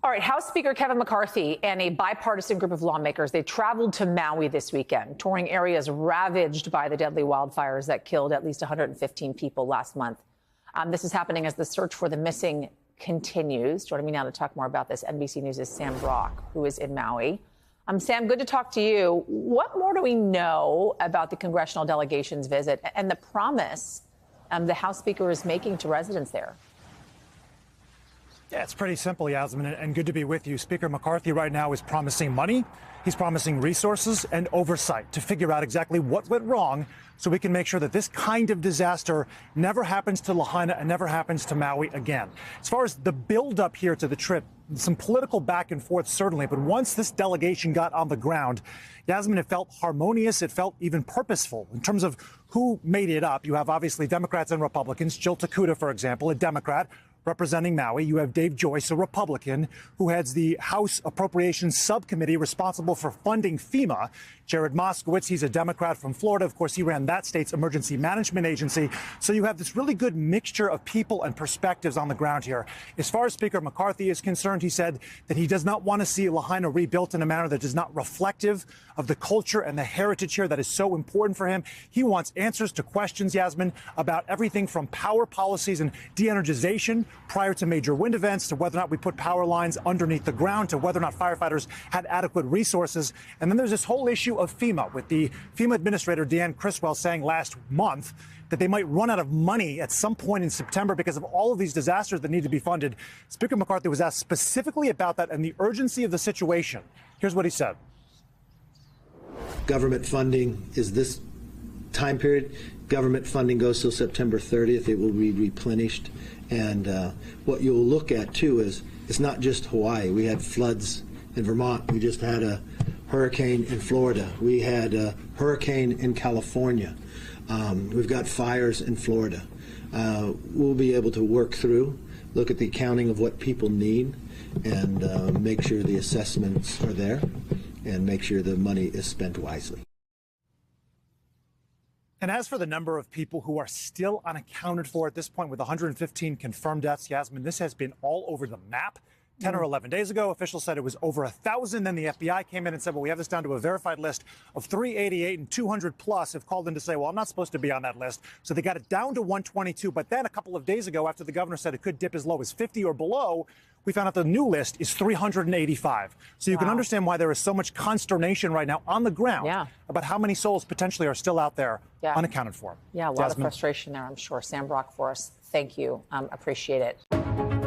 All right, House Speaker Kevin McCarthy and a bipartisan group of lawmakers, they traveled to Maui this weekend, touring areas ravaged by the deadly wildfires that killed at least 115 people last month. This is happening as the search for the missing continues. Joining me now to talk more about this, NBC News' Sam Brock, who is in Maui. Sam, good to talk to you. What more do we know about the congressional delegation's visit and the promise the House Speaker is making to residents there? Yeah, it's pretty simple, Yasmin, and good to be with you. Speaker McCarthy right now is promising money. He's promising resources and oversight to figure out exactly what went wrong so we can make sure that this kind of disaster never happens to Lahaina and never happens to Maui again. As far as the buildup here to the trip, some political back and forth, certainly. But once this delegation got on the ground, Yasmin, it felt harmonious. It felt even purposeful in terms of who made it up. You have obviously Democrats and Republicans. Jill Takuda, for example, a Democrat representing Maui. You have Dave Joyce, a Republican, who heads the House Appropriations Subcommittee responsible for funding FEMA. Jared Moskowitz, he's a Democrat from Florida. Of course, he ran that state's emergency management agency. So you have this really good mixture of people and perspectives on the ground here. As far as Speaker McCarthy is concerned, he said that he does not want to see Lahaina rebuilt in a manner that is not reflective of the culture and the heritage here that is so important for him. He wants answers to questions, Yasmin, about everything from power policies and de-energization prior to major wind events, to whether or not we put power lines underneath the ground, to whether or not firefighters had adequate resources. And then there's this whole issue of FEMA, with the FEMA administrator, Deanne Criswell, saying last month that they might run out of money at some point in September because of all of these disasters that need to be funded. Speaker McCarthy was asked specifically about that and the urgency of the situation. Here's what he said. Government funding is this time period. Government funding goes till September 30th. It will be replenished. And what you'll look at, too, is it's not just Hawaii. We had floods in Vermont. We just had a hurricane in Florida. We had a hurricane in California. We've got fires in Florida. We'll be able to work through, look at the accounting of what people need, and make sure the assessments are there, and make sure the money is spent wisely. And as for the number of people who are still unaccounted for at this point, with 115 confirmed deaths, Yasmin, this has been all over the map. 10 or 11 days ago, officials said it was over 1,000. Then the FBI came in and said, well, we have this down to a verified list of 388, and 200 plus have called in to say, well, I'm not supposed to be on that list. So they got it down to 122. But then a couple of days ago, after the governor said it could dip as low as 50 or below, we found out the new list is 385. So you can understand why there is so much consternation right now on the ground about how many souls potentially are still out there unaccounted for. Yeah, a lot of frustration there, I'm sure. Sam Brock for us. Thank you. Appreciate it.